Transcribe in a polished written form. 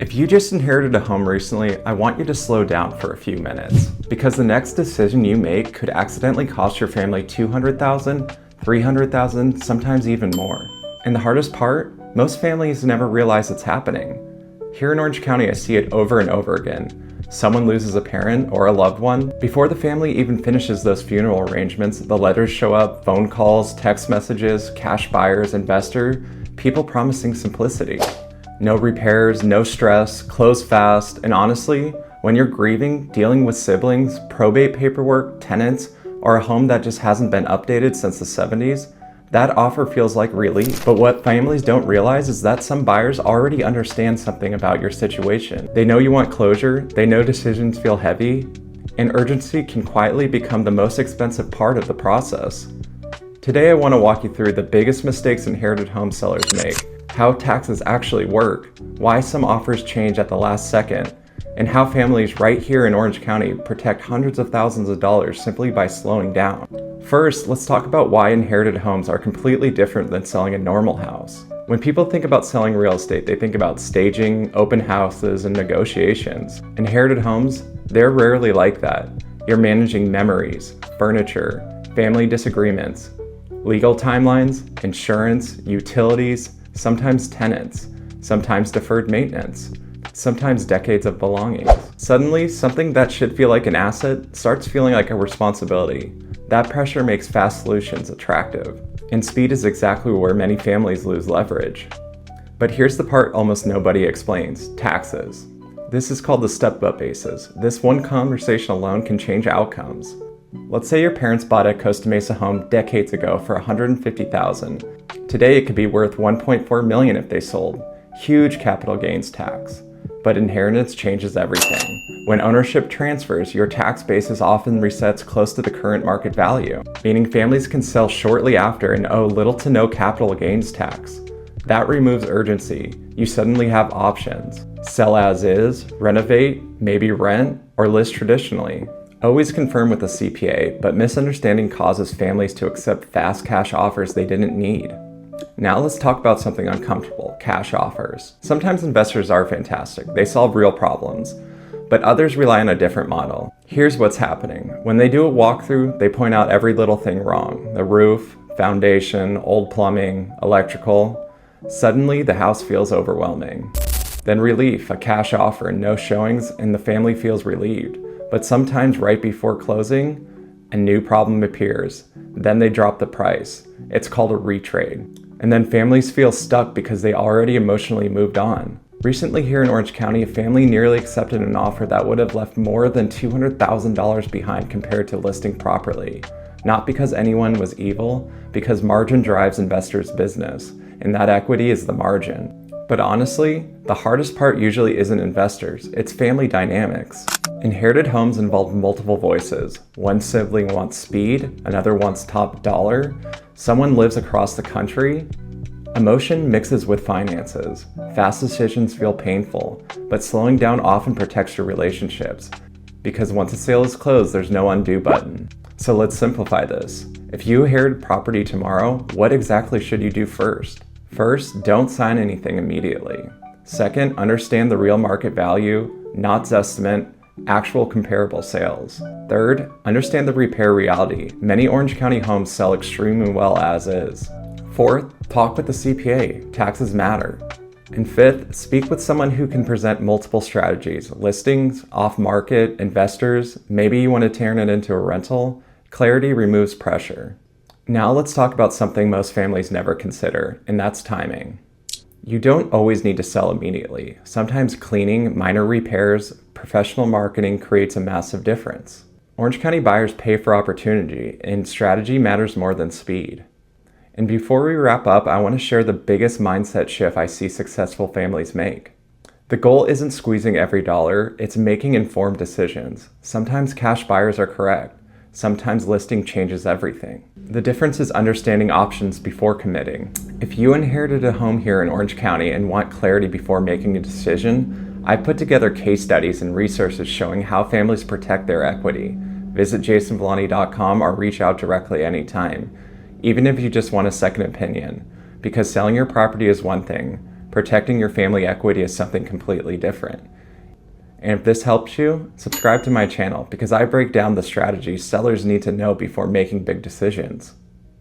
If you just inherited a home recently, I want you to slow down for a few minutes, because the next decision you make could accidentally cost your family $200,000, $300,000, sometimes even more. And the hardest part, most families never realize it's happening. Here in Orange County, I see it over and over again. Someone loses a parent or a loved one. Before the family even finishes those funeral arrangements, the letters show up, phone calls, text messages, cash buyers, investor, people promising simplicity. No repairs, no stress, close fast, and honestly, when you're grieving, dealing with siblings, probate paperwork, tenants, or a home that just hasn't been updated since the 70s, that offer feels like relief. But what families don't realize is that some buyers already understand something about your situation. They know you want closure, they know decisions feel heavy, and urgency can quietly become the most expensive part of the process. Today I want to walk you through the biggest mistakes inherited home sellers make, how taxes actually work, why some offers change at the last second, and how families right here in Orange County protect hundreds of thousands of dollars simply by slowing down. First, let's talk about why inherited homes are completely different than selling a normal house. When people think about selling real estate, they think about staging, open houses, and negotiations. Inherited homes, they're rarely like that. You're managing memories, furniture, family disagreements, legal timelines, insurance, utilities, sometimes tenants, sometimes deferred maintenance, sometimes decades of belongings. Suddenly, something that should feel like an asset starts feeling like a responsibility. That pressure makes fast solutions attractive, and speed is exactly where many families lose leverage. But here's the part almost nobody explains: taxes. This is called the step-up basis. This one conversation alone can change outcomes. Let's say your parents bought a Costa Mesa home decades ago for $150,000. Today it could be worth $1.4 million if they sold. Huge capital gains tax. But inheritance changes everything. When ownership transfers, your tax basis often resets close to the current market value, meaning families can sell shortly after and owe little to no capital gains tax. That removes urgency. You suddenly have options. Sell as is, renovate, maybe rent, or list traditionally. Always confirm with a CPA, but misunderstanding causes families to accept fast cash offers they didn't need. Now let's talk about something uncomfortable: cash offers. Sometimes investors are fantastic. They solve real problems, but others rely on a different model. Here's what's happening. When they do a walkthrough, they point out every little thing wrong: the roof, foundation, old plumbing, electrical. Suddenly, the house feels overwhelming. Then relief, a cash offer, no showings, and the family feels relieved. But sometimes right before closing, a new problem appears. Then they drop the price. It's called a retrade. And then families feel stuck because they already emotionally moved on. Recently here in Orange County, a family nearly accepted an offer that would have left more than $200,000 behind compared to listing properly. Not because anyone was evil, because margin drives investors' business, and that equity is the margin. But honestly, the hardest part usually isn't investors, it's family dynamics. Inherited homes involve multiple voices. One sibling wants speed, another wants top dollar, someone lives across the country. Emotion mixes with finances. Fast decisions feel painful, but slowing down often protects your relationships. Because once a sale is closed, there's no undo button. So let's simplify this. If you inherit property tomorrow, what exactly should you do first? First, don't sign anything immediately. Second, understand the real market value, not Zestimate, actual comparable sales. Third, understand the repair reality. Many Orange County homes sell extremely well as is. Fourth, talk with the CPA. Taxes matter. And fifth, speak with someone who can present multiple strategies: listings, off-market, investors, maybe you want to turn it into a rental. Clarity removes pressure. Now let's talk about something most families never consider, and that's timing. You don't always need to sell immediately. Sometimes cleaning, minor repairs, professional marketing creates a massive difference. Orange County buyers pay for opportunity, and strategy matters more than speed. And before we wrap up, I want to share the biggest mindset shift I see successful families make. The goal isn't squeezing every dollar, it's making informed decisions. Sometimes cash buyers are correct. Sometimes listing changes everything. The difference is understanding options before committing. If you inherited a home here in Orange County and want clarity before making a decision, I put together case studies and resources showing how families protect their equity. Visit jasonvillani.com or reach out directly anytime, even if you just want a second opinion. Because selling your property is one thing, protecting your family equity is something completely different. And if this helps you, subscribe to my channel because I break down the strategies sellers need to know before making big decisions.